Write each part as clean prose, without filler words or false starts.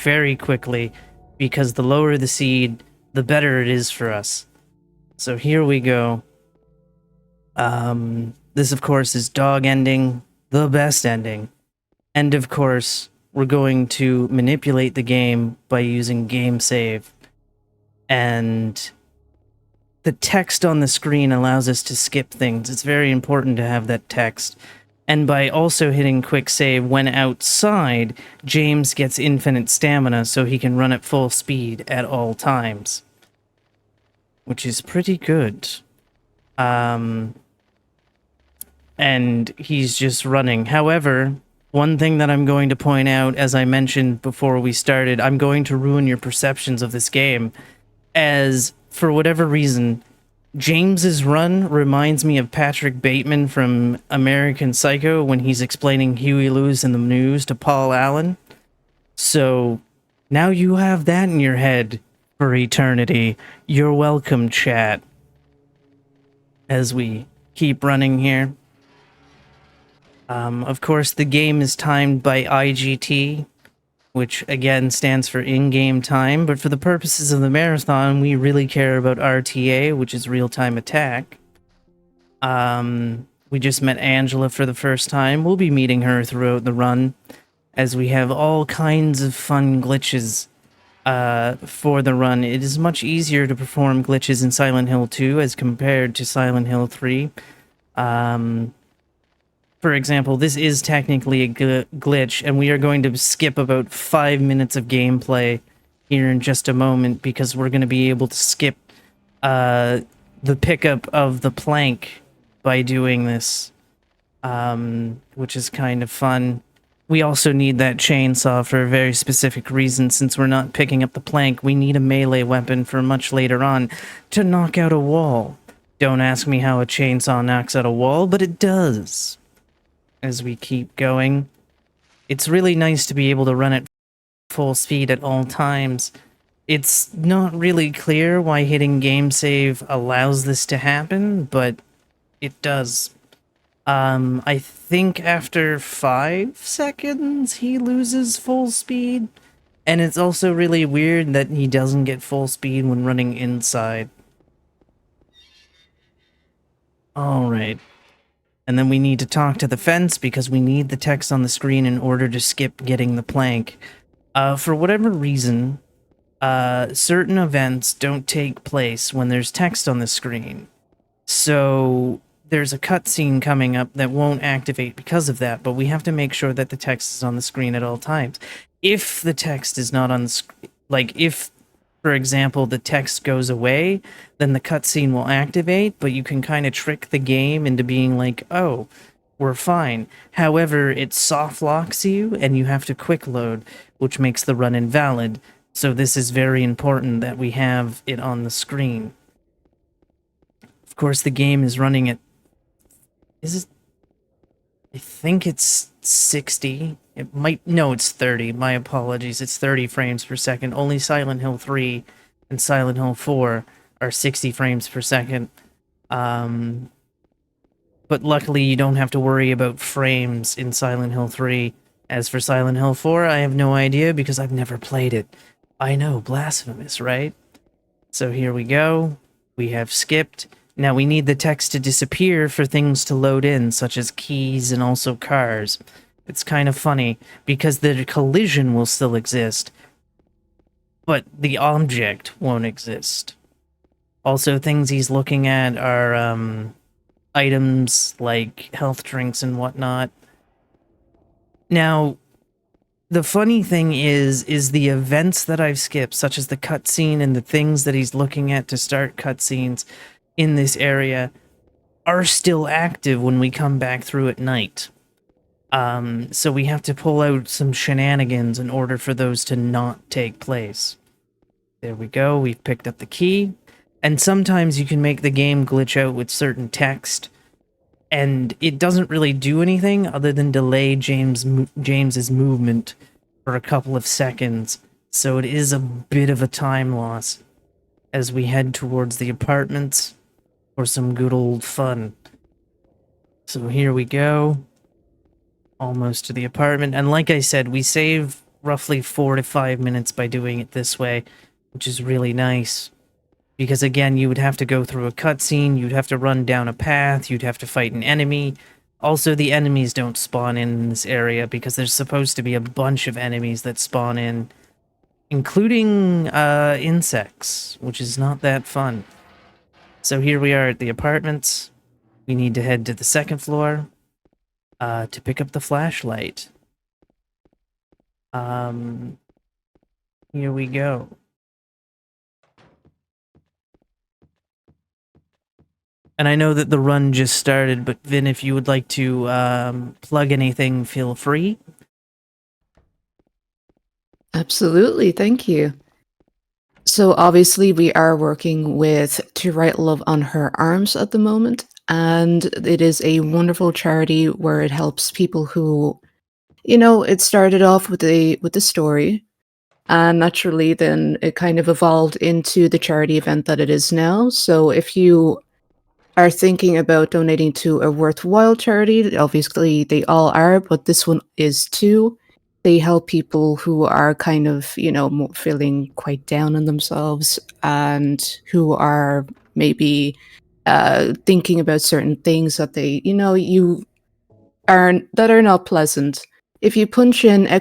very quickly, because the lower the seed, the better it is for us. So here we go. This, of course, is dog ending, the best ending. And, of course, we're going to manipulate the game by using game save. And the text on the screen allows us to skip things. It's very important to have that text. And by also hitting quick save when outside, James gets infinite stamina so he can run at full speed at all times. Which is pretty good. And he's just running. However, one thing that I'm going to point out, as I mentioned before we started, I'm going to ruin your perceptions of this game, as, for whatever reason, James's run reminds me of Patrick Bateman from American Psycho when he's explaining Huey Lewis in the News to Paul Allen. So, now you have that in your head for eternity. You're welcome, chat. As we keep running here. Of course, the game is timed by IGT, which again stands for in-game time, but for the purposes of the marathon, we really care about RTA, which is real-time attack. We just met Angela for the first time. We'll be meeting her throughout the run, as we have all kinds of fun glitches for the run. It is much easier to perform glitches in Silent Hill 2 as compared to Silent Hill 3. For example, this is technically a glitch, and we are going to skip about 5 minutes of gameplay here in just a moment, because we're going to be able to skip the pickup of the plank by doing this, which is kind of fun. We also need that chainsaw for a very specific reason. Since we're not picking up the plank, we need a melee weapon for much later on to knock out a wall. Don't ask me how a chainsaw knocks out a wall, but it does. As we keep going, it's really nice to be able to run at full speed at all times. It's not really clear why hitting game save allows this to happen, but it does. I think after 5 seconds he loses full speed, and it's also really weird that he doesn't get full speed when running inside. Alright. And then we need to talk to the fence because we need the text on the screen in order to skip getting the plank. For whatever reason, certain events don't take place when there's text on the screen. So there's a cutscene coming up that won't activate because of that, but we have to make sure that the text is on the screen at all times. If the text is not on the screen, like if, for example, the text goes away, then the cutscene will activate, but you can kind of trick the game into being like, oh, we're fine. However, it soft locks you, and you have to quick load, which makes the run invalid. So this is very important that we have it on the screen. Of course, the game is running at... I think it's 60. It might... No, it's 30. My apologies. It's 30 frames per second. Only Silent Hill 3 and Silent Hill 4 are 60 frames per second. But luckily, you don't have to worry about frames in Silent Hill 3. As for Silent Hill 4, I have no idea because I've never played it. I know, blasphemous, right? So here we go. We have skipped. Now we need the text to disappear for things to load in, such as keys and also cars. It's kind of funny, because the collision will still exist, but the object won't exist. Also, things he's looking at are items like health drinks and whatnot. Now, the funny thing is the events that I've skipped, such as the cutscene and the things that he's looking at to start cutscenes in this area, are still active when we come back through at night. So we have to pull out some shenanigans in order for those to not take place. There we go, we've picked up the key. And sometimes you can make the game glitch out with certain text, and it doesn't really do anything other than delay James's movement for a couple of seconds. So it is a bit of a time loss as we head towards the apartments for some good old fun. So here we go. Almost to the apartment. And like I said, we save roughly 4 to 5 minutes by doing it this way, which is really nice. Because again, you would have to go through a cutscene, you'd have to run down a path, you'd have to fight an enemy. Also, the enemies don't spawn in this area because there's supposed to be a bunch of enemies that spawn in, including insects, which is not that fun. So here we are at the apartments. We need to head to the second floor to pick up the flashlight. Here we go. And I know that the run just started, but Vin, if you would like to plug anything, feel free. Absolutely, thank you. So obviously we are working with To Write Love on Her Arms at the moment, and it is a wonderful charity where it helps people who, it started off with the story, and naturally then it kind of evolved into the charity event that it is now. So if you are thinking about donating to a worthwhile charity, obviously they all are, but this one is too. They help people who are kind of, feeling quite down on themselves and who are maybe thinking about certain things that that are not pleasant. If you punch in !D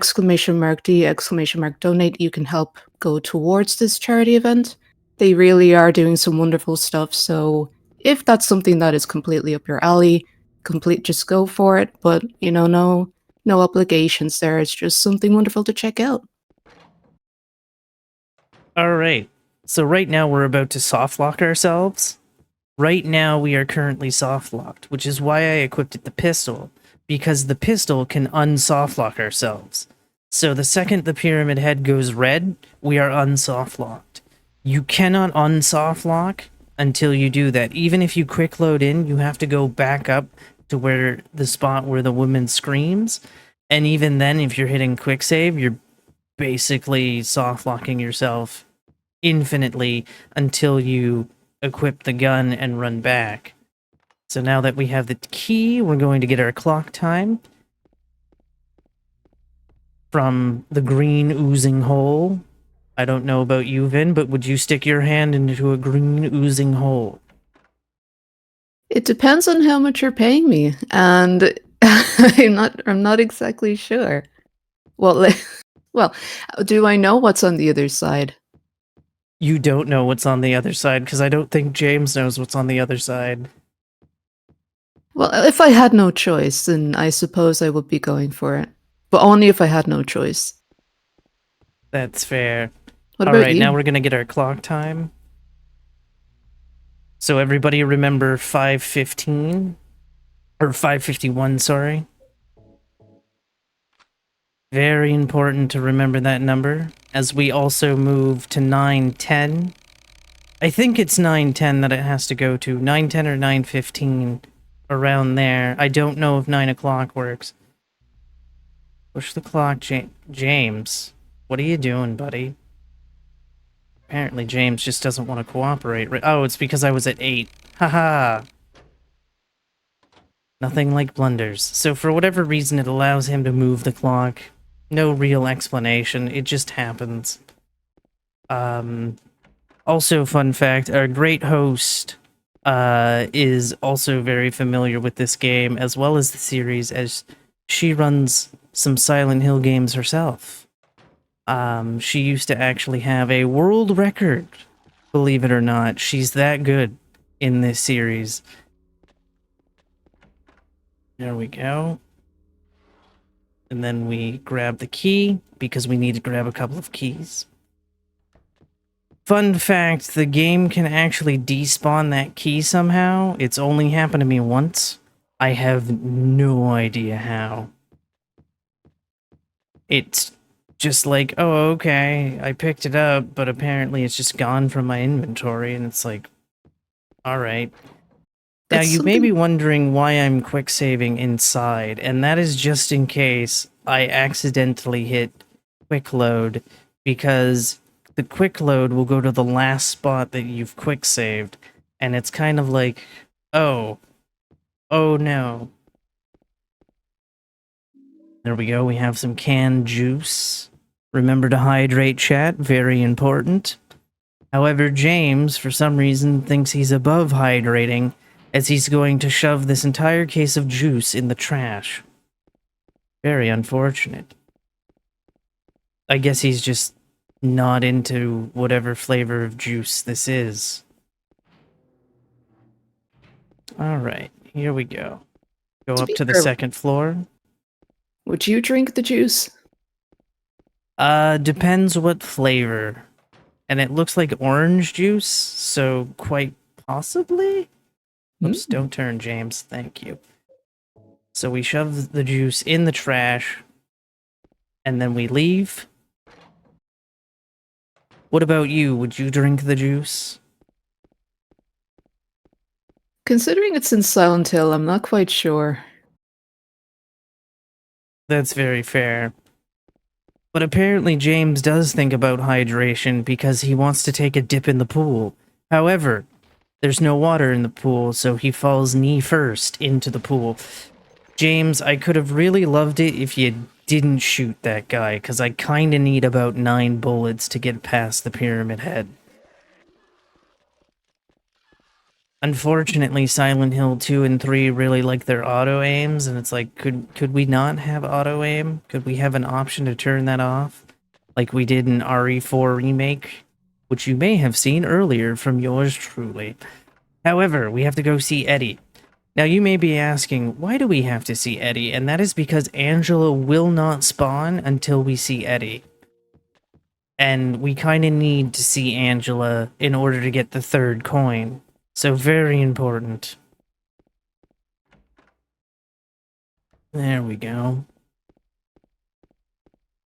!donate, you can help go towards this charity event. They really are doing some wonderful stuff. So if that's something that is completely up your alley, just go for it. But no obligations there. It's just something wonderful to check out. All right. So right now we're about to soft lock ourselves. Right now we are currently soft locked, which is why I equipped the pistol, because the pistol can unsoft lock ourselves. So the second the pyramid head goes red, we are unsoft locked. You cannot unsoft lock until you do that. Even if you quick load in, you have to go back up to where the spot where the woman screams. And even then, if you're hitting quick save, you're basically soft locking yourself infinitely until you equip the gun and run back. So now that we have the key, we're going to get our clock time from the green oozing hole. I don't know about you, Vin, but would you stick your hand into a green oozing hole? It depends on how much you're paying me, and I'm not exactly sure. Well, well, do I know what's on the other side? You don't know what's on the other side, because I don't think James knows what's on the other side. Well, if I had no choice, then I suppose I would be going for it. But only if I had no choice. That's fair. What All about right, now you? we're going to get our clock time. So everybody remember 5:15? Or 5:51, sorry. Very important to remember that number, as we also move to 9:10. I think it's 9:10 that it has to go to. 9:10 or 9:15, around there. I don't know if 9 o'clock works. Push the clock, James. What are you doing, buddy? Apparently James just doesn't want to cooperate. Oh, it's because I was at 8. Haha. Nothing like blunders. So for whatever reason, it allows him to move the clock. No real explanation. It just happens. Also, fun fact, our great host is also very familiar with this game, as well as the series, as she runs some Silent Hill games herself. She used to actually have a world record, believe it or not. She's that good in this series. There we go. And then we grab the key, because we need to grab a couple of keys. Fun fact, the game can actually despawn that key somehow. It's only happened to me once. I have no idea how. It's just like, oh, okay, I picked it up, but apparently it's just gone from my inventory, and it's like, alright. Now, That's you may be something. wondering why I'm quick saving inside, and that is just in case I accidentally hit quick load, because the quick load will go to the last spot that you've quick saved, and it's kind of like, oh no. There we go, we have some canned juice. Remember to hydrate, chat. Very important. However, James, for some reason, thinks he's above hydrating, as he's going to shove this entire case of juice in the trash. Very unfortunate. I guess he's just not into whatever flavor of juice this is. Alright, here we go. Go up to the second floor. Would you drink the juice? Depends what flavor. And it looks like orange juice, so quite possibly? Oops, don't turn, James. Thank you. So we shove the juice in the trash, and then we leave. What about you? Would you drink the juice? Considering it's in Silent Hill, I'm not quite sure. That's very fair. But apparently James does think about hydration because he wants to take a dip in the pool. However, there's no water in the pool, so he falls knee first into the pool. James, I could have really loved it if you didn't shoot that guy, because I kinda need about 9 bullets to get past the Pyramid Head. Unfortunately, Silent Hill 2 and 3 really like their auto-aims, and it's like, could we not have auto-aim? Could we have an option to turn that off? Like we did in RE4 Remake, which you may have seen earlier from yours truly. However, we have to go see Eddie. Now you may be asking, why do we have to see Eddie? And that is because Angela will not spawn until we see Eddie. And we kind of need to see Angela in order to get the 3rd coin. So very important. There we go.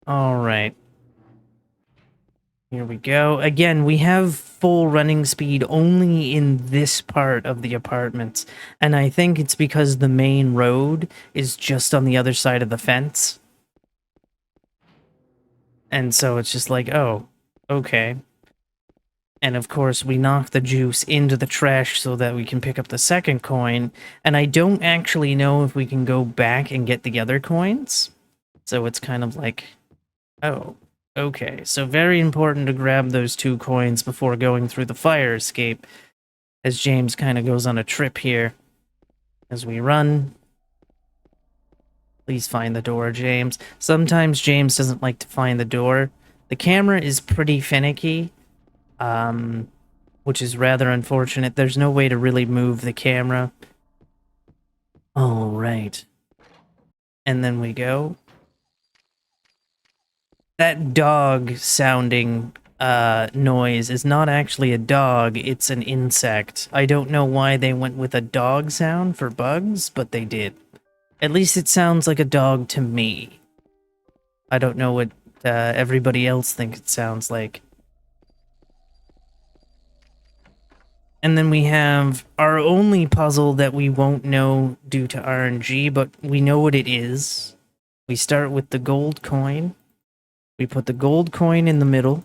Alright. Here we go. Again, we have full running speed only in this part of the apartments. And I think it's because the main road is just on the other side of the fence. And so it's just like, oh, okay. And of course, we knock the juice into the trash so that we can pick up the 2nd coin. And I don't actually know if we can go back and get the other coins. So it's kind of like, oh, okay. So very important to grab those 2 coins before going through the fire escape. As James kind of goes on a trip here. As we run. Please find the door, James. Sometimes James doesn't like to find the door. The camera is pretty finicky. Which is rather unfortunate. There's no way to really move the camera. All right. And then we go. That dog sounding noise is not actually a dog, it's an insect. I don't know why they went with a dog sound for bugs, but they did. At least it sounds like a dog to me. I don't know what everybody else thinks it sounds like. And then we have our only puzzle that we won't know due to RNG, but we know what it is. We start with the gold coin. We put the gold coin in the middle.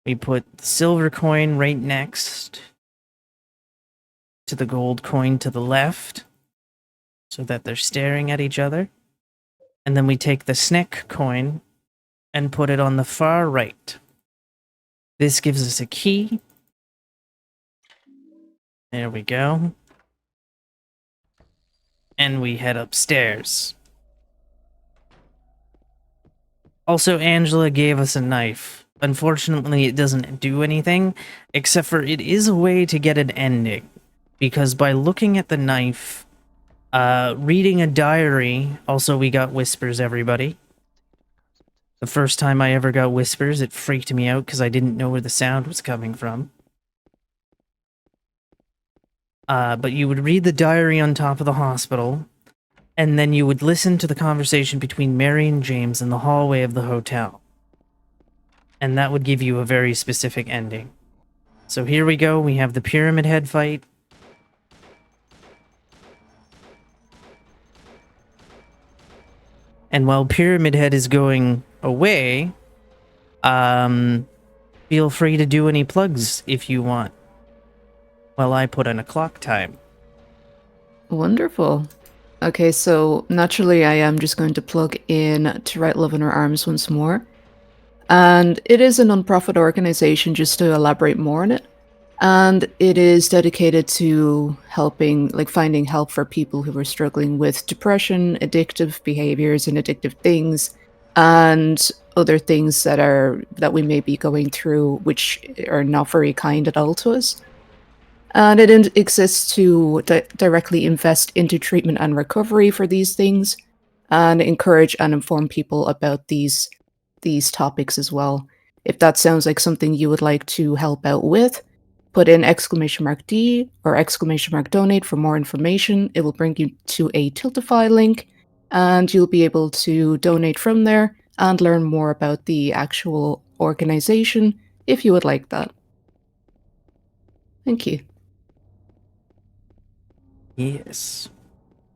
We put the silver coin right next to the gold coin to the left, so that they're staring at each other. And then we take the SNEC coin and put it on the far right. This gives us a key. There we go. And we head upstairs. Also, Angela gave us a knife. Unfortunately, it doesn't do anything, except for it is a way to get an ending. Because by looking at the knife, reading a diary, also we got whispers, everybody. The first time I ever got whispers, it freaked me out because I didn't know where the sound was coming from. But you would read the diary on top of the hospital, and then you would listen to the conversation between Mary and James in the hallway of the hotel. And that would give you a very specific ending. So here we go, we have the Pyramid Head fight. And while Pyramid Head is going away, feel free to do any plugs if you want. While I put in a clock time. Wonderful. Okay, so naturally I am just going to plug in To Write Love in Her Arms once more. And it is a non-profit organization, just to elaborate more on it. And it is dedicated to helping, like finding help for people who are struggling with depression, addictive behaviors and addictive things, and other things that we may be going through which are not very kind at all to us. And it exists to directly invest into treatment and recovery for these things, and encourage and inform people about these topics as well. If that sounds like something you would like to help out with, put in !D or !donate for more information. It will bring you to a Tiltify link, and you'll be able to donate from there and learn more about the actual organization if you would like that. Thank you. Yes.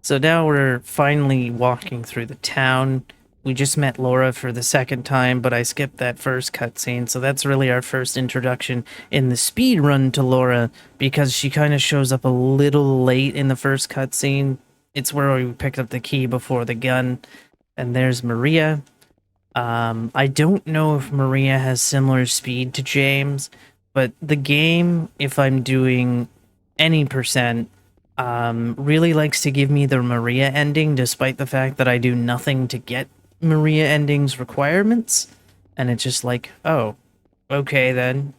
So now we're finally walking through the town. We just met Laura for the second time, but I skipped that first cutscene, so that's really our first introduction in the speed run to Laura, because she kind of shows up a little late in the first cutscene. It's where we picked up the key before the gun, and there's Maria. I don't know if Maria has similar speed to James, but the game, if I'm doing any percent, really likes to give me the Maria ending, despite the fact that I do nothing to get Maria ending's requirements. And it's just like, oh, okay then.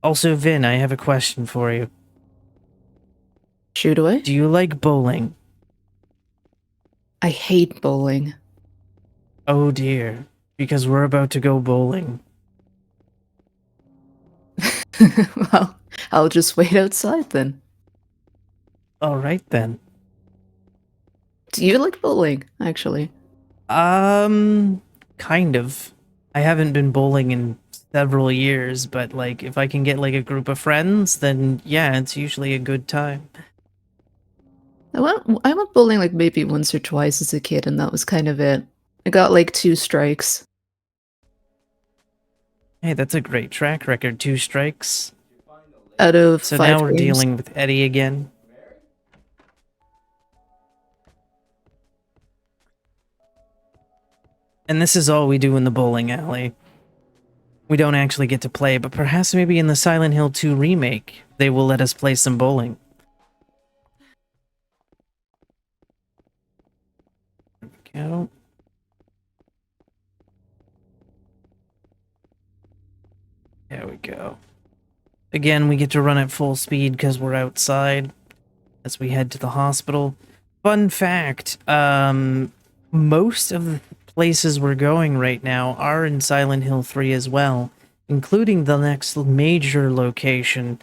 Also, Vin, I have a question for you. Shoot away. Do you like bowling? I hate bowling. Oh dear, because we're about to go bowling. Well, I'll just wait outside then. Alright then. Do you like bowling, actually? Kind of. I haven't been bowling in several years, but like if I can get like a group of friends, then yeah, it's usually a good time. I went bowling like maybe once or twice as a kid, and that was kind of it. I got like 2 strikes. Hey, that's a great track record, 2 strikes. Out of So 5 now we're games. dealing with Eddie again. And this is all we do in the bowling alley. We don't actually get to play, but perhaps maybe in the Silent Hill 2 remake, they will let us play some bowling. There we go. There we go. Again, we get to run at full speed because we're outside as we head to the hospital. Fun fact, most of the places we're going right now are in Silent Hill 3 as well, including the next major location.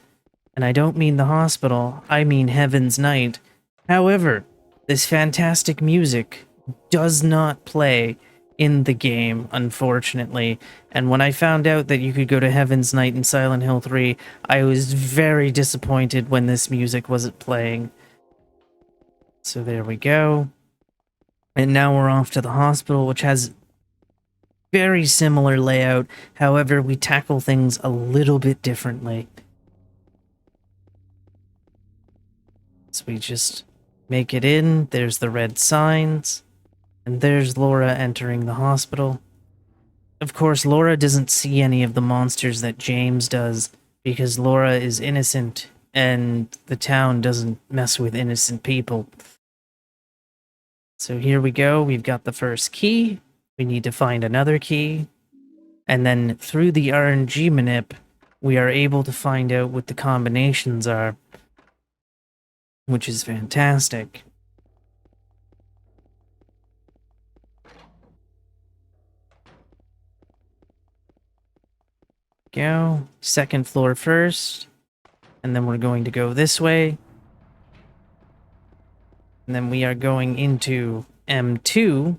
And I don't mean the hospital, I mean Heaven's Night. However, this fantastic music does not play in the game, unfortunately. And when I found out that you could go to Heaven's Night in Silent Hill 3, I was very disappointed when this music wasn't playing. So there we go. And now we're off to the hospital, which has very similar layout. However, we tackle things a little bit differently. So we just make it in. There's the red signs. And there's Laura entering the hospital. Of course, Laura doesn't see any of the monsters that James does, because Laura is innocent, and the town doesn't mess with innocent people. So here we go, we've got the first key, we need to find another key, and then through the RNG manip, we are able to find out what the combinations are, which is fantastic. Go, second floor first, and then we're going to go this way. And then we are going into M2.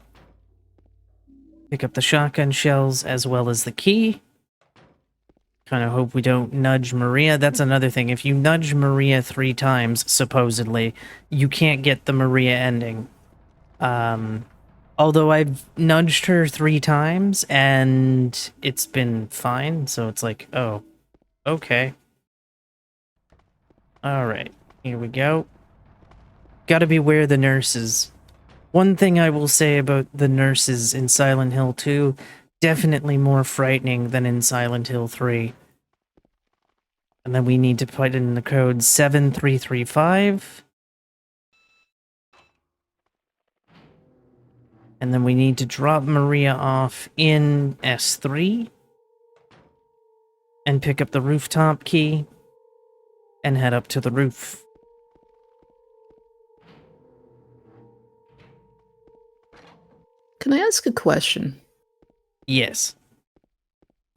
Pick up the shotgun shells as well as the key. Kind of hope we don't nudge Maria. That's another thing. If you nudge Maria 3 times, supposedly, you can't get the Maria ending. Although I've nudged her 3 times and it's been fine, so it's like, oh, okay. Alright, here we go. Gotta beware the nurses. One thing I will say about the nurses in Silent Hill 2, definitely more frightening than in Silent Hill 3. And then we need to put in the code 7335. And then we need to drop Maria off in S3. And pick up the rooftop key. And head up to the roof. Can I ask a question? Yes.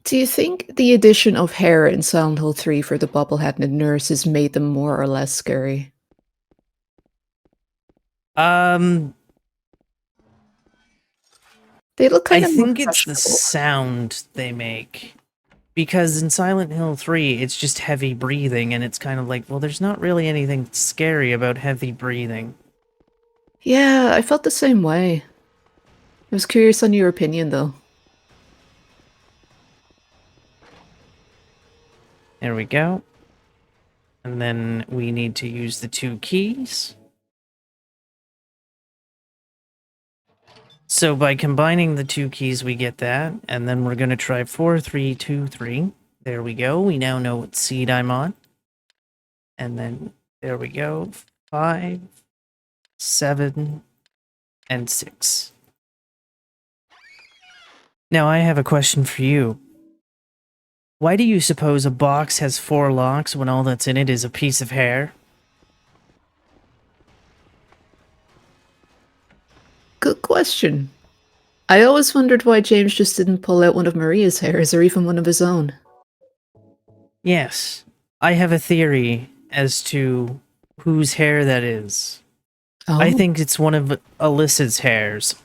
Do you think the addition of hair in Silent Hill 3 for the bobblehead and nurses made them more or less scary? They look kind I of more think it's the questionable. sound they make. Because in Silent Hill 3, it's just heavy breathing, and it's kind of like, well, there's not really anything scary about heavy breathing. Yeah, I felt the same way. I was curious on your opinion, though. There we go. And then we need to use the 2 keys. So by combining the 2 keys, we get that. And then we're going to try 4, 3, 2, 3. There we go. We now know what seed I'm on. And then there we go. 5, 7, and 6. Now I have a question for you. Why do you suppose a box has 4 locks when all that's in it is a piece of hair? Good question. I always wondered why James just didn't pull out one of Maria's hairs or even one of his own. Yes, I have a theory as to whose hair that is. I Oh, think it's one of Alyssa's hairs.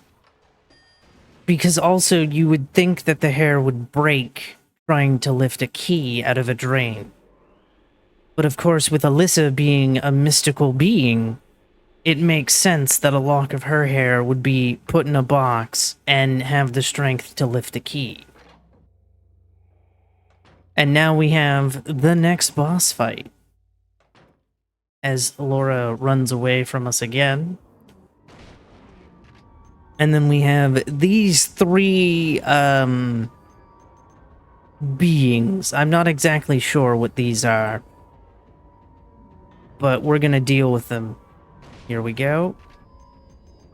Because also you would think that the hair would break trying to lift a key out of a drain. But of course, with Alyssa being a mystical being, it makes sense that a lock of her hair would be put in a box and have the strength to lift a key. And now we have the next boss fight. As Laura runs away from us again. And then we have these 3 beings. I'm not exactly sure what these are. But we're gonna deal with them. Here we go.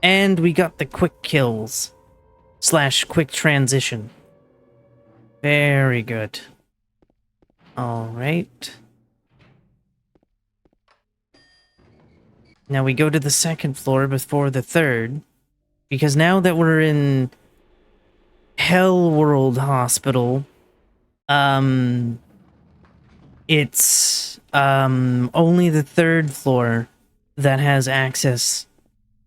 And we got the quick kills. / quick transition. Very good. Alright. Now we go to the 2nd floor before the 3rd. Because now that we're in Hell World Hospital, it's only the 3rd floor that has access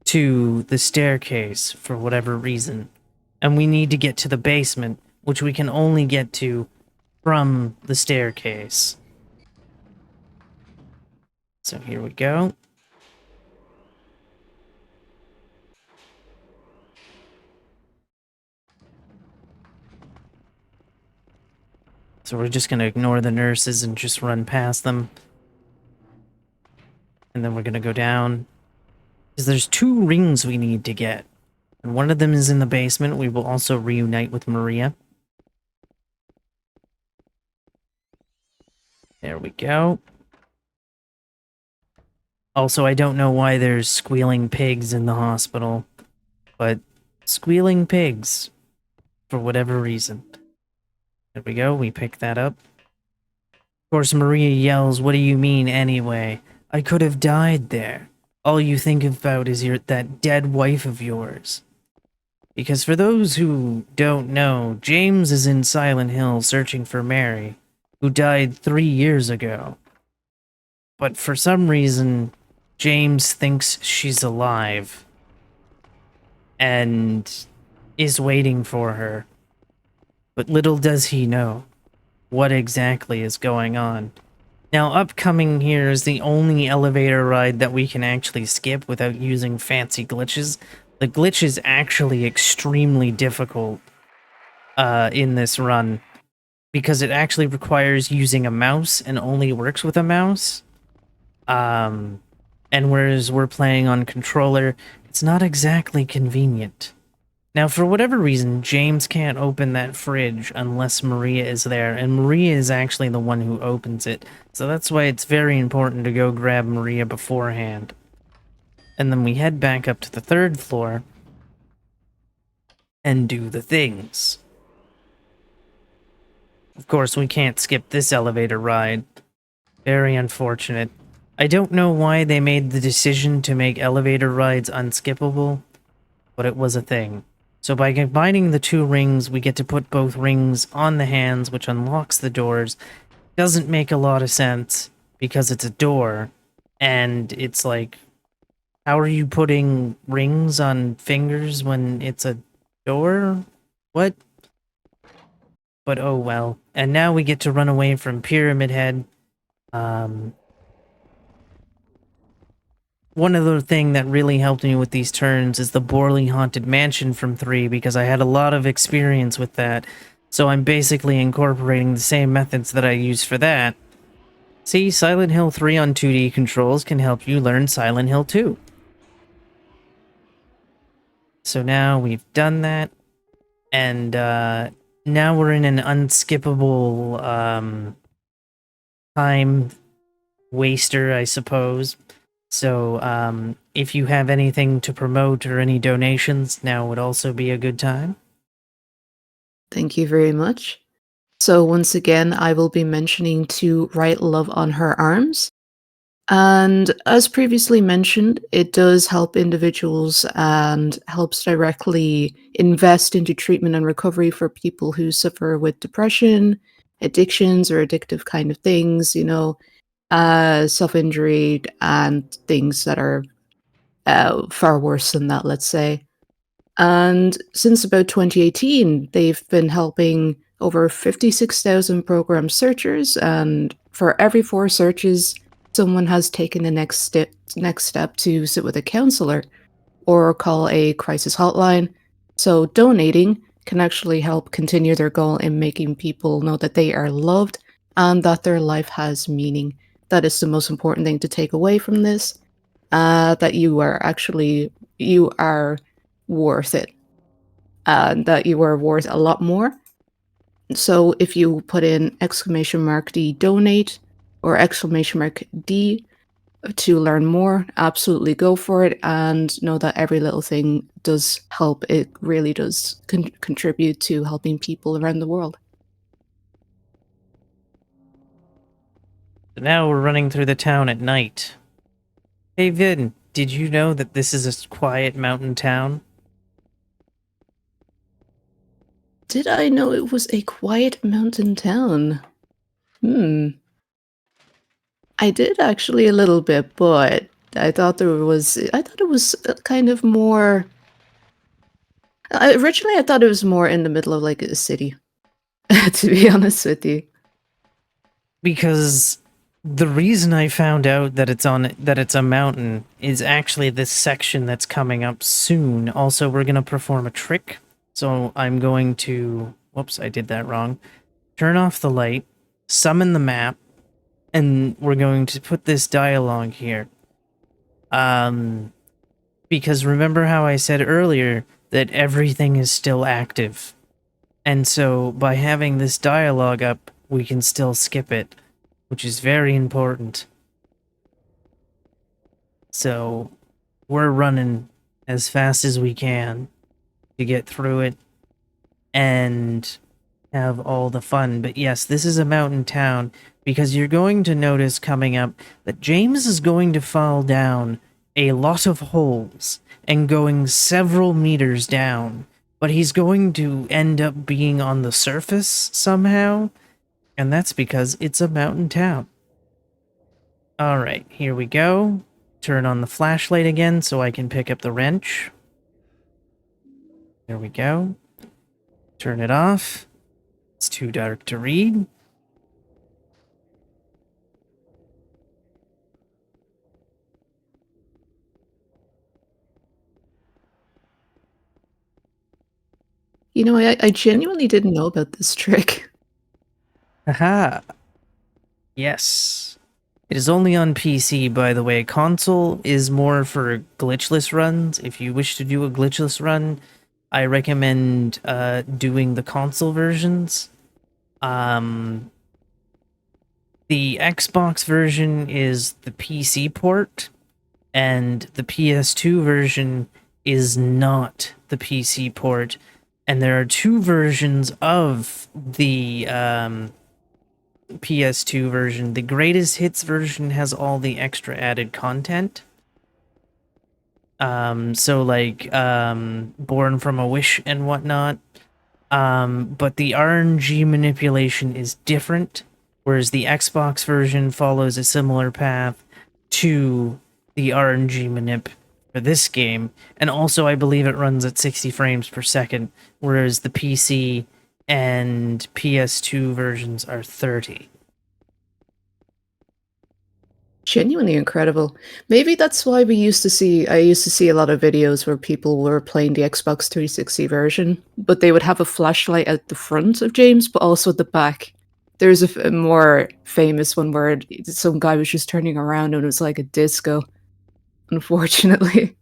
to the staircase for whatever reason. And we need to get to the basement, which we can only get to from the staircase. So here we go. So we're just going to ignore the nurses and just run past them. And then we're going to go down. Because there's 2 rings we need to get. And one of them is in the basement. We will also reunite with Maria. There we go. Also, I don't know why there's squealing pigs in the hospital. But squealing pigs. For whatever reason. There we go, we pick that up. Of course, Maria yells, "What do you mean, anyway? I could have died there. All you think about is that dead wife of yours." Because for those who don't know, James is in Silent Hill searching for Mary, who died 3 years ago. But for some reason, James thinks she's alive. And is waiting for her. But little does he know what exactly is going on. Now, upcoming here is the only elevator ride that we can actually skip without using fancy glitches. The glitch is actually extremely difficult in this run because it actually requires using a mouse and only works with a mouse. And whereas we're playing on controller, it's not exactly convenient. Now, for whatever reason, James can't open that fridge unless Maria is there, and Maria is actually the one who opens it. So that's why it's very important to go grab Maria beforehand. And then we head back up to the 3rd floor and do the things. Of course, we can't skip this elevator ride. Very unfortunate. I don't know why they made the decision to make elevator rides unskippable, but it was a thing. So by combining the 2 rings, we get to put both rings on the hands, which unlocks the doors. Doesn't make a lot of sense, because it's a door, and it's like, how are you putting rings on fingers when it's a door? What? But oh well. And now we get to run away from Pyramid Head. One other thing that really helped me with these turns is the Borley Haunted Mansion from 3, because I had a lot of experience with that. So I'm basically incorporating the same methods that I use for that. See, Silent Hill 3 on 2D controls can help you learn Silent Hill 2. So now we've done that, and now we're in an unskippable time waster, I suppose. So if you have anything to promote or any donations, now would also be a good time. Thank you very much. So once again, I will be mentioning to write love on her arms. And as previously mentioned, it does help individuals and helps directly invest into treatment and recovery for people who suffer with depression, addictions, or addictive kind of things, self injury, and things that are far worse than that, let's say. And since about 2018, they've been helping over 56,000 program searchers, and for every 4 searches, someone has taken the next step to sit with a counselor or call a crisis hotline. So donating can actually help continue their goal in making people know that they are loved and that their life has meaning. That is the most important thing to take away from this. That you are worth it, that you are worth a lot more. So if you put in !D donate or !D to learn more, absolutely go for it, and know that every little thing does help. It really does contribute to helping people around the world. So now we're running through the town at night. Hey Vin, did you know that this is a quiet mountain town? Did I know it was a quiet mountain town? Hmm. I did actually a little bit, but I thought it was kind of more. Originally, I thought it was more in the middle of like a city, to be honest with you. Because the reason I found out that it's a mountain is actually this section that's coming up soon. Also, we're gonna perform a trick. So I'm going to, whoops, I did that wrong. Turn off the light, summon the map, and we're going to put this dialogue here. Because remember how I said earlier that everything is still active. And so by having this dialogue up, we can still skip it, which is very important. So we're running as fast as we can to get through it and have all the fun. But yes, this is a mountain town because you're going to notice coming up that James is going to fall down a lot of holes and going several meters down, but he's going to end up being on the surface somehow, and that's because it's a mountain town. All right, here we go. Turn on the flashlight again so I can pick up the wrench. There we go. Turn it off. It's too dark to read. I genuinely didn't know about this trick. Haha. Yes. It is only on PC, by the way. Console is more for glitchless runs. If you wish to do a glitchless run, I recommend doing the console versions. The Xbox version is the PC port, and the PS2 version is not the PC port. And there are two versions of the PS2 version. The greatest hits version has all the extra added content. So like Born from a Wish and whatnot. But the RNG manipulation is different, whereas the Xbox version follows a similar path to the RNG manip for this game. And also, I believe it runs at 60 frames per second, whereas the PC and PS2 versions are 30. Genuinely incredible. Maybe that's why I used to see a lot of videos where people were playing the Xbox 360 version, but they would have a flashlight at the front of James, but also at the back. There's a more famous one where some guy was just turning around and it was like a disco, unfortunately.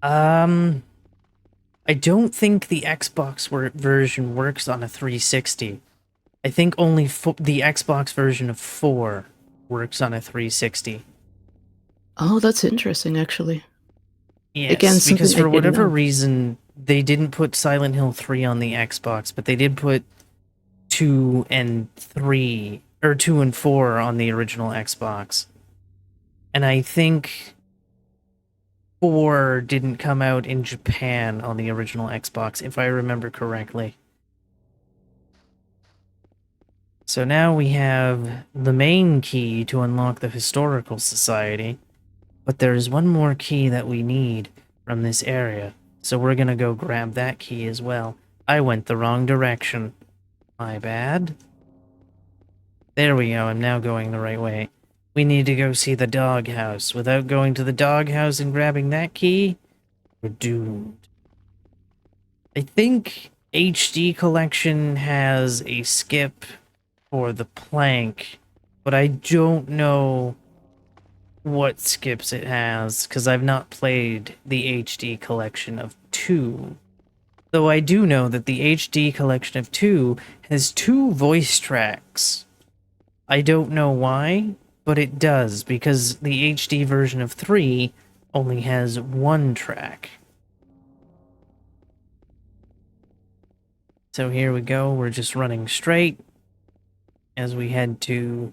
I don't think the Xbox version works on a 360. I think only the Xbox version of 4 works on a 360. Oh, that's interesting, actually. Yes, Again, because something I for didn't whatever know. reason, they didn't put Silent Hill 3 on the Xbox, but they did put 2 and 3, or 2 and 4 on the original Xbox. And I think 4 didn't come out in Japan on the original Xbox, if I remember correctly. So now we have the main key to unlock the Historical Society, but there's one more key that we need from this area, so we're gonna go grab that key as well. I went the wrong direction. My bad. There we go, I'm now going the right way. We need to go see the doghouse. Without going to the doghouse and grabbing that key, we're doomed. I think HD Collection has a skip for the plank, but I don't know what skips it has, because I've not played the HD Collection of 2. Though I do know that the HD Collection of 2 has 2 voice tracks. I don't know why, but it does, because the HD version of 3 only has 1 track. So here we go, we're just running straight as we head to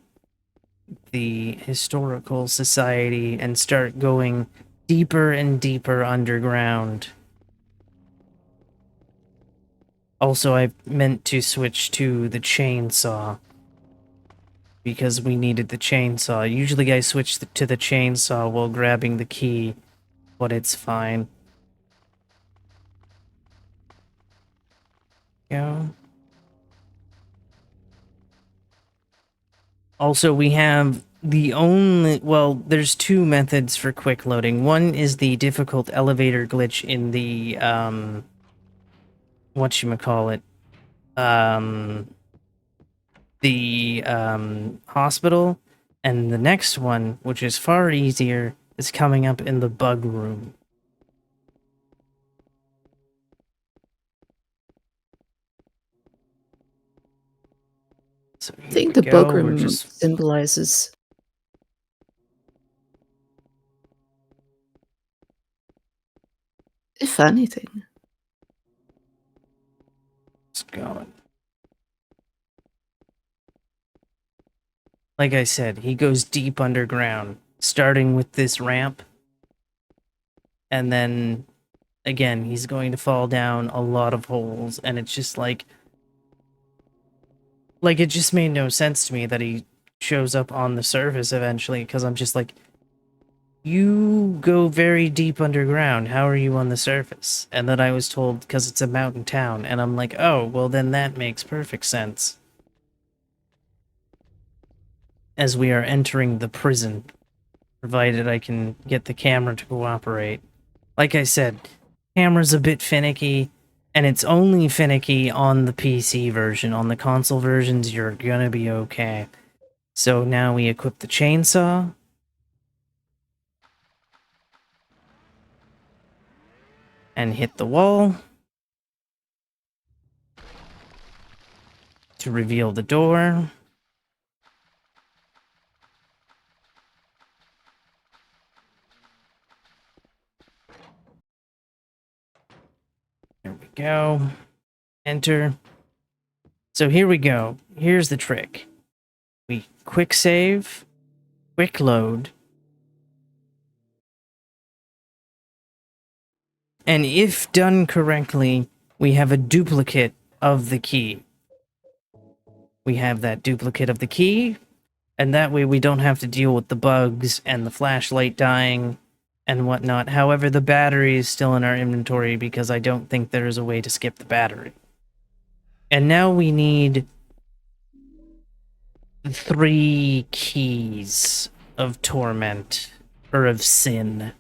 the Historical Society and start going deeper and deeper underground. Also, I meant to switch to the chainsaw, because we needed the chainsaw. Usually I switch to the chainsaw while grabbing the key, but it's fine. Go. Also, we have the only... Well, there's 2 methods for quick loading. One is the difficult elevator glitch in the, whatchamacallit? The hospital. And the next one, which is far easier, is coming up in the bug room. So I here think we the go. bug We're room just... symbolizes, if anything. going. Like I said, he goes deep underground, starting with this ramp. And then, again, he's going to fall down a lot of holes. And it's just like it just made no sense to me that he shows up on the surface eventually, because I'm just like, you go very deep underground, how are you on the surface? And then I was told because it's a mountain town, and I'm like, oh, well then that makes perfect sense. As we are entering the prison, provided I can get the camera to cooperate. Like I said, camera's a bit finicky, and it's only finicky on the PC version. On the console versions, you're gonna be okay. So now we equip the chainsaw. And hit the wall to reveal the door. There we go. Enter. So here we go. Here's the trick. We quick save, quick load, and if done correctly, we have a duplicate of the key. We have that duplicate of the key, and that way we don't have to deal with the bugs and the flashlight dying and whatnot. However, the battery is still in our inventory because I don't think there is a way to skip the battery. And now we need 3 keys of torment, or of sin.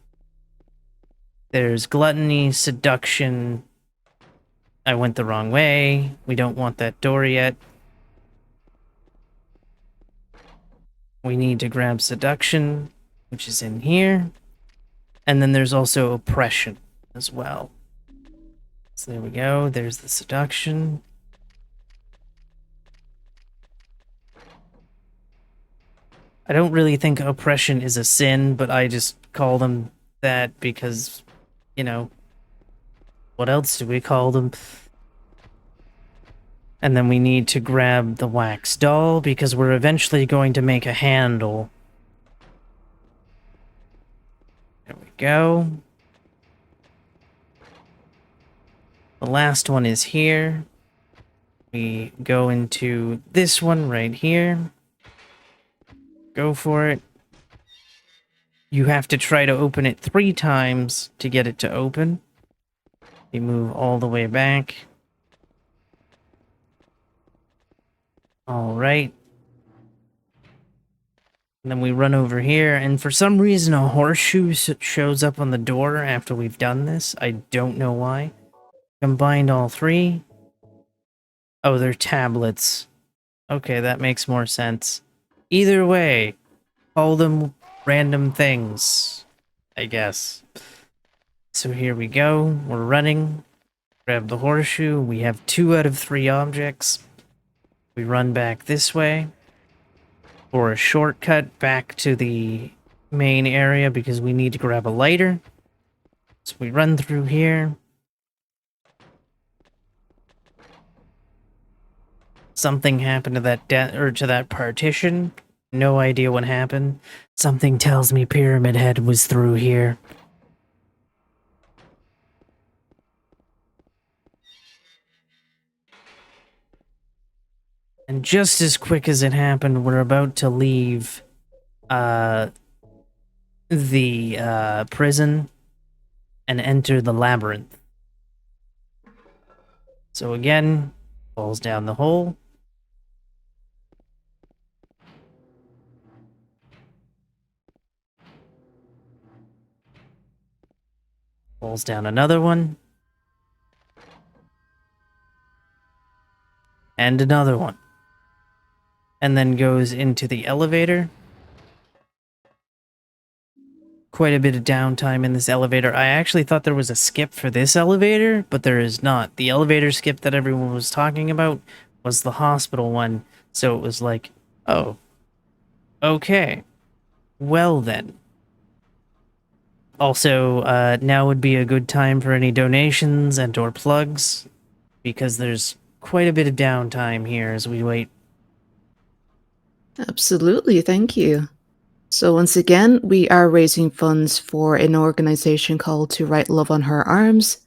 There's gluttony, seduction. I went the wrong way. We don't want that door yet. We need to grab seduction, which is in here. And then there's also oppression as well. So there we go. There's the seduction. I don't really think oppression is a sin, but I just call them that because, you know, what else do we call them? And then we need to grab the wax doll because we're eventually going to make a handle. There we go. The last one is here. We go into this one right here. Go for it. You have to try to open it 3 times to get it to open. We move all the way back. All right. And then we run over here, and for some reason a horseshoe shows up on the door after we've done this. I don't know why. Combined all 3. Oh, they're tablets. Okay, that makes more sense. Either way, call them random things, I guess. So here we go. We're running. Grab the horseshoe. We have 2 out of 3 objects. We run back this way for a shortcut back to the main area because we need to grab a lighter. So we run through here. Something happened to that to that partition. No idea what happened. Something tells me Pyramid Head was through here. And just as quick as it happened, we're about to leave the prison and enter the labyrinth. So again, falls down the hole. Falls down another one. And another one. And then goes into the elevator. Quite a bit of downtime in this elevator. I actually thought there was a skip for this elevator, but there is not. The elevator skip that everyone was talking about was the hospital one. So it was like, oh, okay. Well then. Also, now would be a good time for any donations and or plugs, because there's quite a bit of downtime here as we wait. Absolutely, thank you. So once again, we are raising funds for an organization called To Write Love on Her Arms.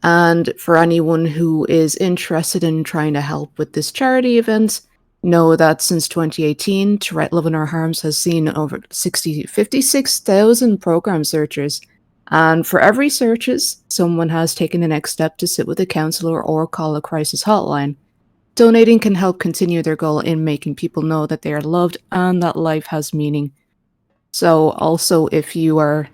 And for anyone who is interested in trying to help with this charity event, know that since 2018, To Write Love on Her Arms has seen over 56,000 program searches. And for every searches, someone has taken the next step to sit with a counselor or call a crisis hotline. Donating can help continue their goal in making people know that they are loved and that life has meaning. So also, if you are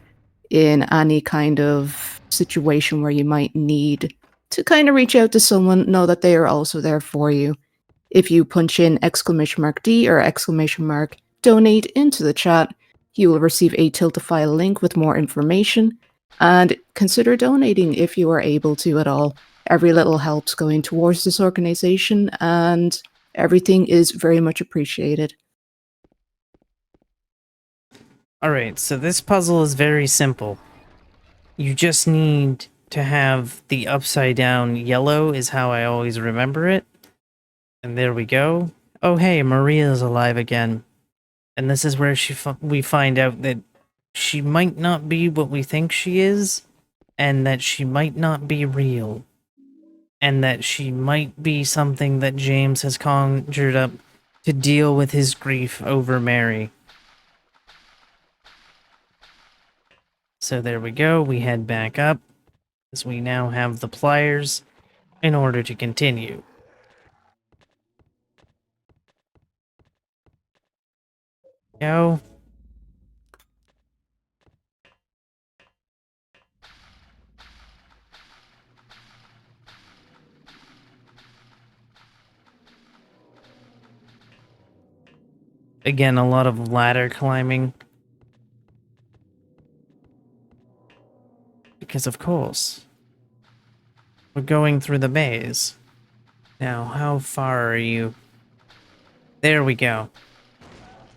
in any kind of situation where you might need to kind of reach out to someone, know that they are also there for you. If you punch in !D or !donate into the chat, you will receive a Tiltify link with more information, and consider donating if you are able to at all. Every little helps going towards this organization, and everything is very much appreciated. Alright, so this puzzle is very simple. You just need to have the upside down yellow is how I always remember it. And there we go. Oh hey, Maria's alive again. And this is where we find out that she might not be what we think she is, and that she might not be real. And that she might be something that James has conjured up to deal with his grief over Mary. So there we go, we head back up, as we now have the pliers in order to continue. Go. Again, a lot of ladder climbing. Because of course, we're going through the maze. Now, how far are you? There we go.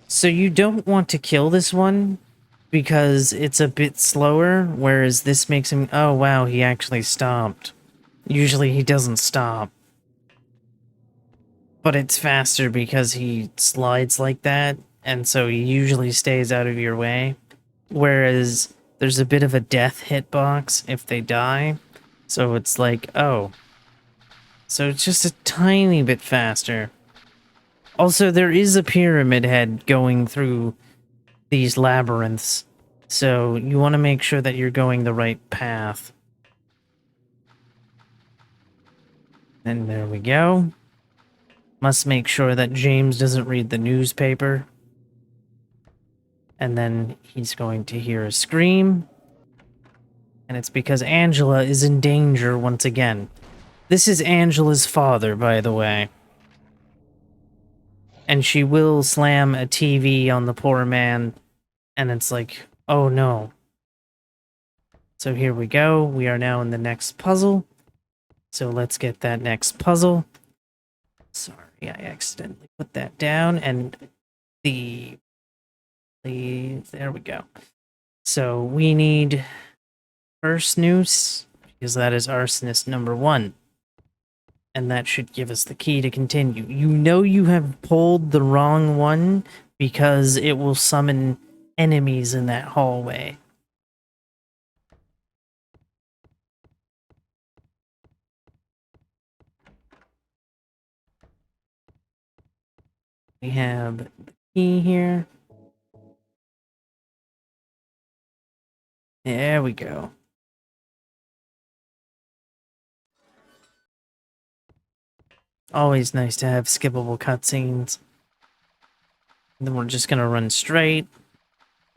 So you don't want to kill this one because it's a bit slower, whereas this makes him... Oh wow, he actually stopped. Usually he doesn't stop. But it's faster because he slides like that, and so he usually stays out of your way. Whereas there's a bit of a death hitbox if they die. So it's like, oh. So it's just a tiny bit faster. Also, there is a pyramid head going through these labyrinths. So you want to make sure that you're going the right path. And there we go. Must make sure that James doesn't read the newspaper. And then he's going to hear a scream. And it's because Angela is in danger once again. This is Angela's father, by the way. And she will slam a TV on the poor man. And it's like, oh no. So here we go. We are now in the next puzzle. So let's get that next puzzle. Sorry, I accidentally put that down. And there we go. So we need first noose, because that is arsonist number 1. And that should give us the key to continue. You know you have pulled the wrong one because it will summon enemies in that hallway. We have the key here. There we go. Always nice to have skippable cutscenes. Then we're just gonna run straight.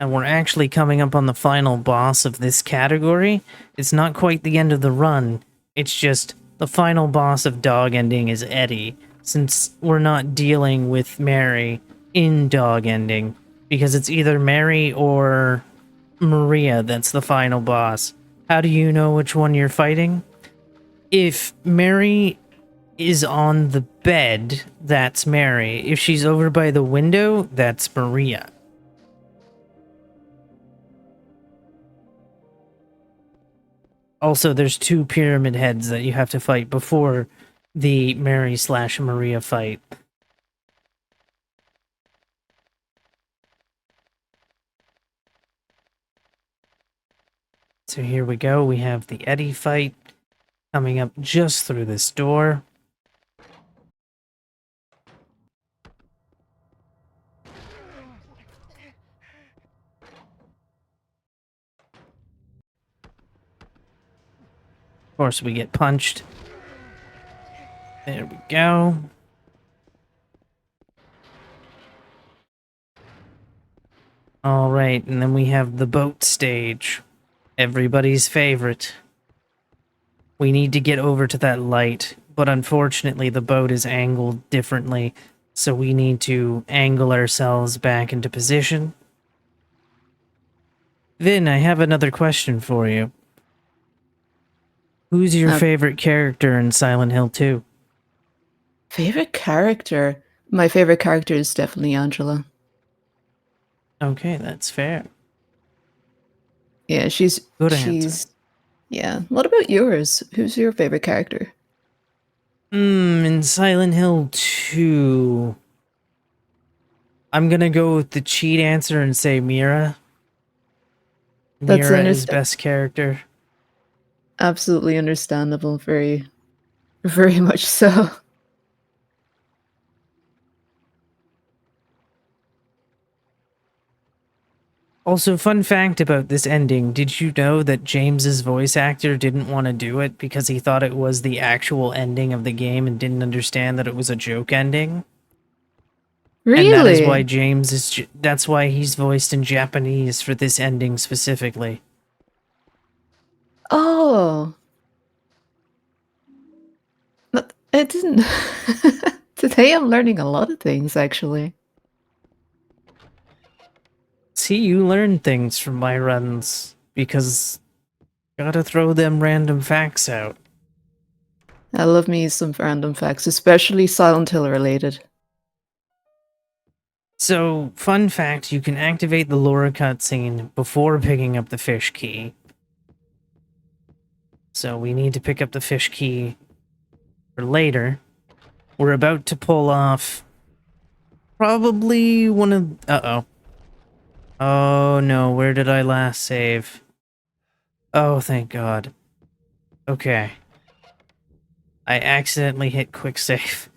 And we're actually coming up on the final boss of this category. It's not quite the end of the run. It's just the final boss of Dog Ending is Eddie, since we're not dealing with Mary in Dog Ending, because it's either Mary or Maria that's the final boss. How do you know which one you're fighting? If Mary is on the bed, that's Mary. If she's over by the window, that's Maria. Also, there's 2 pyramid heads that you have to fight before the Mary/Maria fight. So here we go. We have the Eddie fight coming up just through this door. Of course, we get punched. There we go. All right, and then we have the boat stage. Everybody's favorite. We need to get over to that light but unfortunately the boat is angled differently, so we need to angle ourselves back into position. Vin, I have another question for you. Who's your Uh, favorite character in Silent Hill 2? Favorite character? My favorite character is definitely Angela. Okay, that's fair. Yeah, Good answer. she's yeah. What about yours? Who's your favorite character? In Silent Hill 2, I'm gonna go with the cheat answer and say Mira. That's Mira is best character. absolutely understandable. Very, very much so. Also, fun fact about this ending, did you know that James's voice actor didn't want to do it because he thought it was the actual ending of the game and didn't understand that it was a joke ending? And that is why Really? that's why he's voiced in Japanese for this ending specifically. Oh, it didn't. Today I'm learning a lot of things, actually. See, you learn things from my runs because gotta throw them random facts out. I love me some random facts, especially Silent Hill related. So, fun fact, you can activate the Laura cutscene before picking up the fish key. So we need to pick up the fish key for later. We're about to pull off probably one of... Uh-oh. Oh no, where did I last save? Oh, thank God. Okay. I accidentally hit quick save.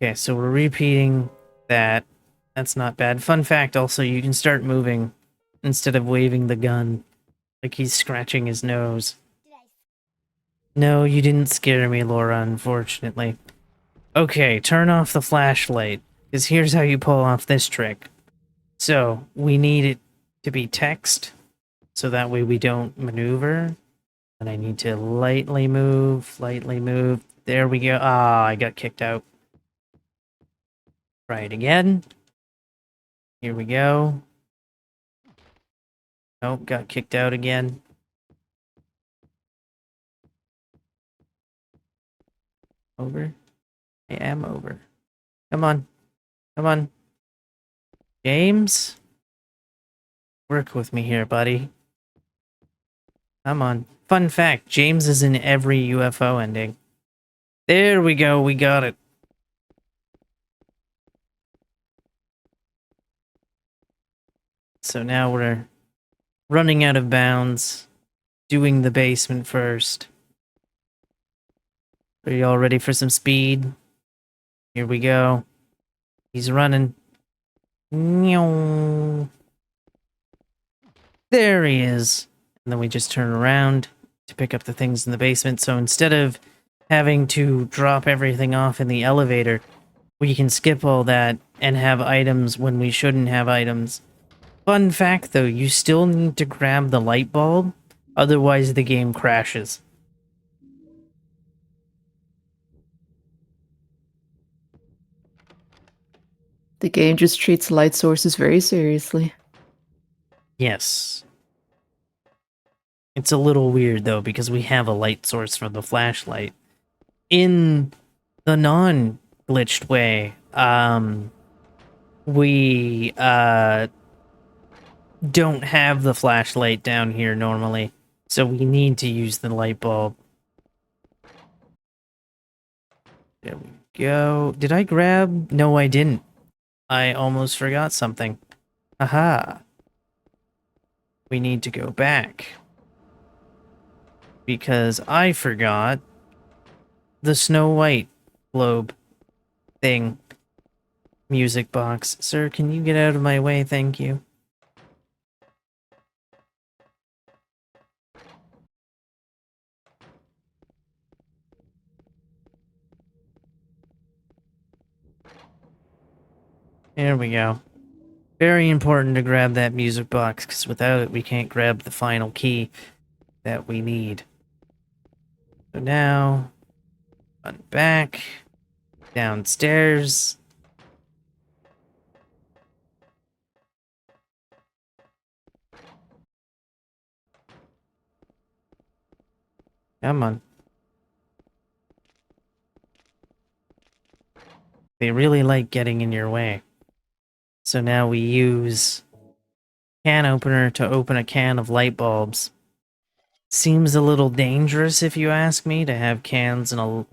Okay, so we're repeating that. That's not bad. Fun fact also, you can start moving instead of waving the gun. Like he's scratching his nose. No, you didn't scare me, Laura, unfortunately. Okay, turn off the flashlight, because here's how you pull off this trick. So, we need it to be text, so that way we don't maneuver. And I need to lightly move, lightly move. There we go. Ah, I got kicked out. Try it again. Here we go. Nope, got kicked out again. Over. I am over. Come on. Come on. James? Work with me here, buddy. Come on. Fun fact, James is in every UFO ending. There we go, we got it. So now we're running out of bounds, doing the basement first. Are you all ready for some speed? Here we go. He's running. Meow. There he is. And then we just turn around to pick up the things in the basement. So instead of having to drop everything off in the elevator, we can skip all that and have items when we shouldn't have items. Fun fact though, you still need to grab the light bulb, otherwise the game crashes. The game just treats light sources very seriously. Yes. It's a little weird though, because we have a light source for the flashlight. In the non-glitched way, we don't have the flashlight down here normally, so we need to use the light bulb. There we go. Did I grab? No, I didn't. I almost forgot something. Aha. We need to go back. Because I forgot the Snow White globe thing. Music box. Sir, can you get out of my way? Thank you. There we go. Very important to grab that music box, because without it we can't grab the final key that we need. So now, run back, downstairs. Come on. They really like getting in your way. So now we use can opener to open a can of light bulbs. Seems a little dangerous if you ask me to have cans in a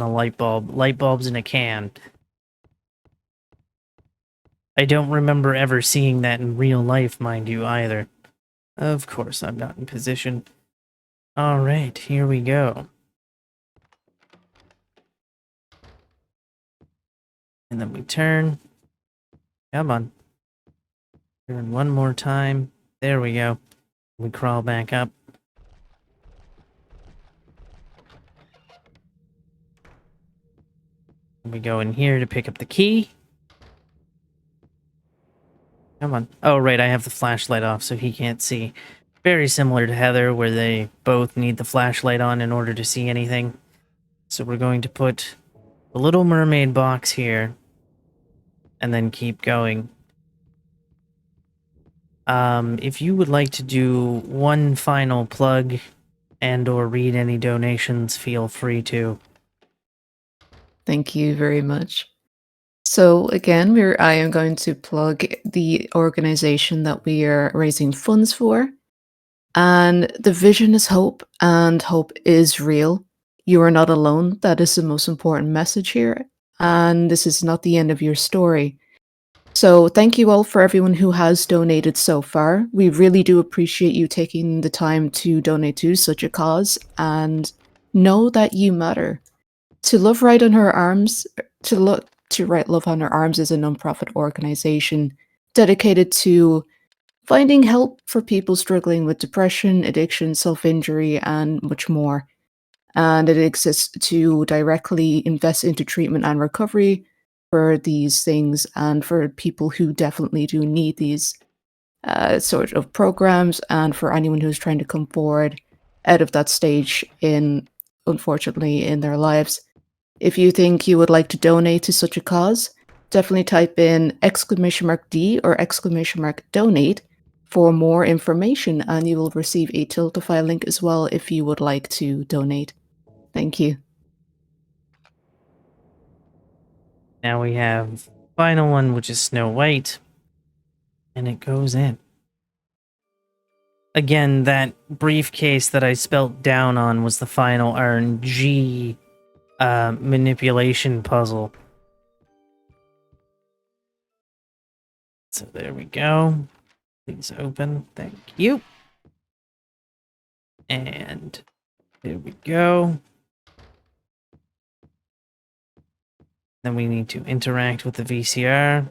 light bulb, light bulbs in a can. I don't remember ever seeing that in real life, mind you, either. Of course, I'm not in position. All right, here we go. And then we turn. Come on. Turn one more time. There we go. We crawl back up. We go in here to pick up the key. Come on. Oh, right, I have the flashlight off so he can't see. Very similar to Heather, where they both need the flashlight on in order to see anything. So we're going to put the Little Mermaid box here, and then keep going. If you would like to do one final plug and or read any donations, feel free to. Thank you very much. So again, I am going to plug the organization that we are raising funds for. And the vision is hope, and hope is real. You are not alone. That is the most important message here. And this is not the end of your story. So thank you all for everyone who has donated so far. We really do appreciate you taking the time to donate to such a cause, and know that you matter. To Love Right on Her Arms, to Write Love on Her Arms is a nonprofit organization dedicated to finding help for people struggling with depression, addiction, self-injury, and much more. And it exists to directly invest into treatment and recovery for these things, and for people who definitely do need these sort of programs, and for anyone who's trying to come forward out of that stage unfortunately, in their lives. If you think you would like to donate to such a cause, definitely type in !D or !donate for more information, and you will receive a Tiltify link as well if you would like to donate. Thank you. Now we have final one, which is Snow White, and it goes in. Again, that briefcase that I spelt down on was the final RNG manipulation puzzle. So there we go. Please open. Thank you. And there we go. Then we need to interact with the VCR.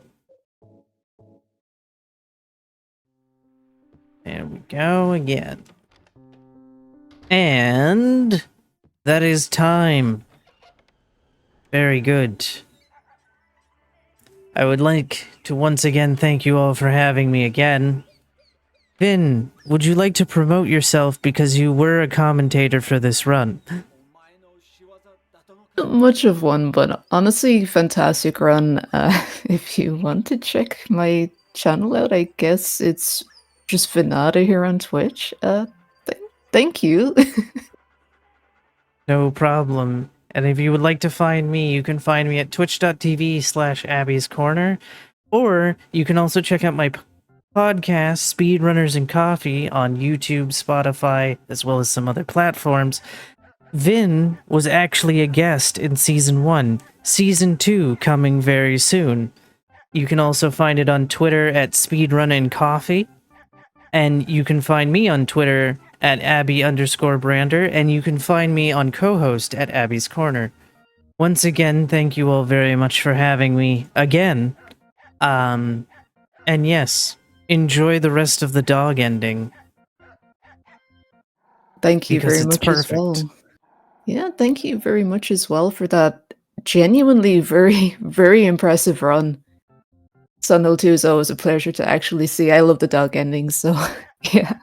There we go again. And that is time. Very good. I would like to once again thank you all for having me again. Finn, would you like to promote yourself because you were a commentator for this run? Not much of one, but honestly, fantastic run. If you want to check my channel out, I guess it's just Vinata here on Twitch. Thank you. No problem. And if you would like to find me, you can find me at twitch.tv/Abbiescorner, or you can also check out my podcast, Speedrunners and Coffee, on YouTube, Spotify, as well as some other platforms. Vin was actually a guest in Season 1. Season 2 coming very soon. You can also find it on Twitter at Speedrun&Coffee. And you can find me on Twitter at Abby_Brander, and you can find me on co-host at Abbiescorner. Once again, thank you all very much for having me again. And yes, enjoy the rest of the dog ending. Thank you very much as well. Yeah, thank you very much as well for that genuinely very, very impressive run. Sunhill 2 is always a pleasure to actually see. I love the dog ending, so yeah.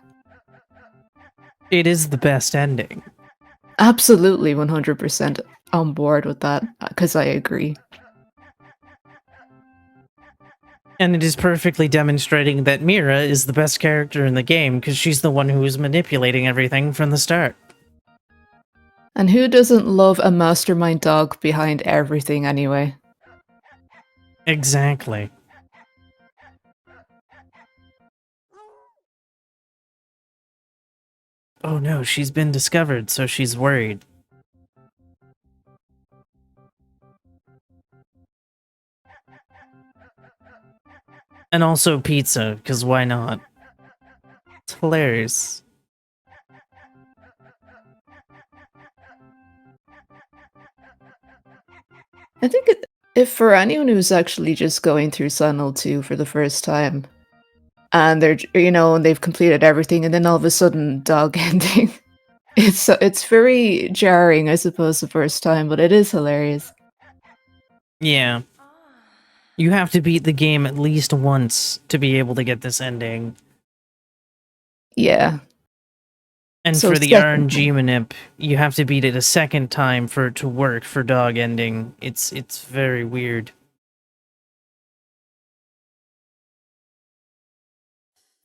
It is the best ending. Absolutely 100% on board with that, because I agree. And it is perfectly demonstrating that Mira is the best character in the game because she's the one who is manipulating everything from the start. And who doesn't love a mastermind dog behind everything anyway? Exactly. Oh no, she's been discovered, so she's worried. And also pizza, because why not? It's hilarious. I think if for anyone who's actually just going through Sunil 2 for the first time, and and they've completed everything, and then all of a sudden dog ending, it's very jarring, I suppose, the first time, but it is hilarious. Yeah. You have to beat the game at least once to be able to get this ending. Yeah. And So for the second RNG manip, you have to beat it a second time for it to work for dog ending. It's very weird.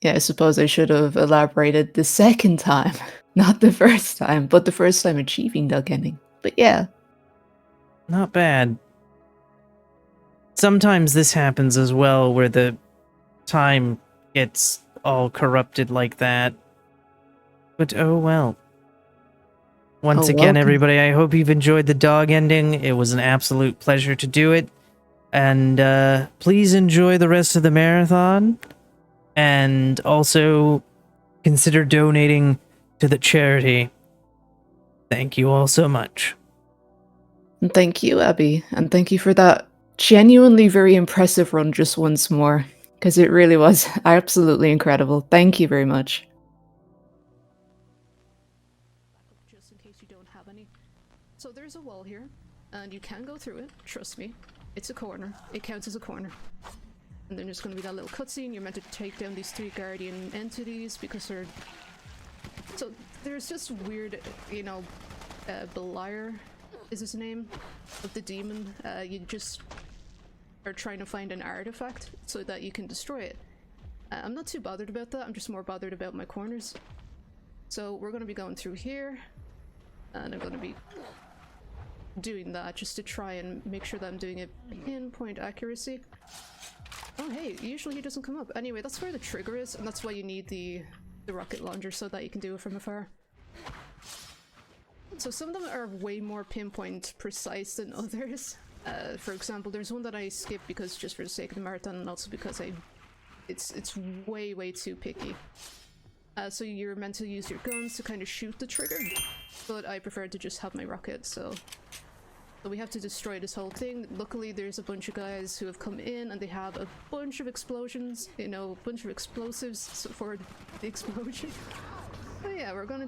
Yeah, I suppose I should have elaborated the second time, not the first time, but the first time achieving dog ending. But yeah. Not bad. Sometimes this happens as well, where the time gets all corrupted like that. But oh well. Once Oh, again, welcome. everybody, I hope you've enjoyed the dog ending. It was an absolute pleasure to do it. And please enjoy the rest of the marathon. And also consider donating to the charity. Thank you all so much. And thank you, Abby. And thank you for that genuinely very impressive run just once more, because it really was absolutely incredible. Thank you very much. Just in case you don't have any. So there's a wall here, and you can go through it, trust me. It's a corner. It counts as a corner. And then there's going to be that little cutscene. You're meant to take down these 3 guardian entities because they're... So there's just weird, Beliar is his name, of the demon. You just are trying to find an artifact so that you can destroy it. I'm not too bothered about that, I'm just more bothered about my corners. So we're going to be going through here, and I'm going to be doing that just to try and make sure that I'm doing it pinpoint accuracy. Oh hey, usually he doesn't come up. Anyway, that's where the trigger is, and that's why you need the rocket launcher so that you can do it from afar. So some of them are way more pinpoint precise than others. For example, there's one that I skipped because just for the sake of the marathon, and also because it's way too picky. So you're meant to use your guns to kind of shoot the trigger, but I prefer to just have my rocket, so we have to destroy this whole thing. Luckily there's a bunch of guys who have come in and they have a bunch of explosions, a bunch of explosives for the explosion. But yeah, we're gonna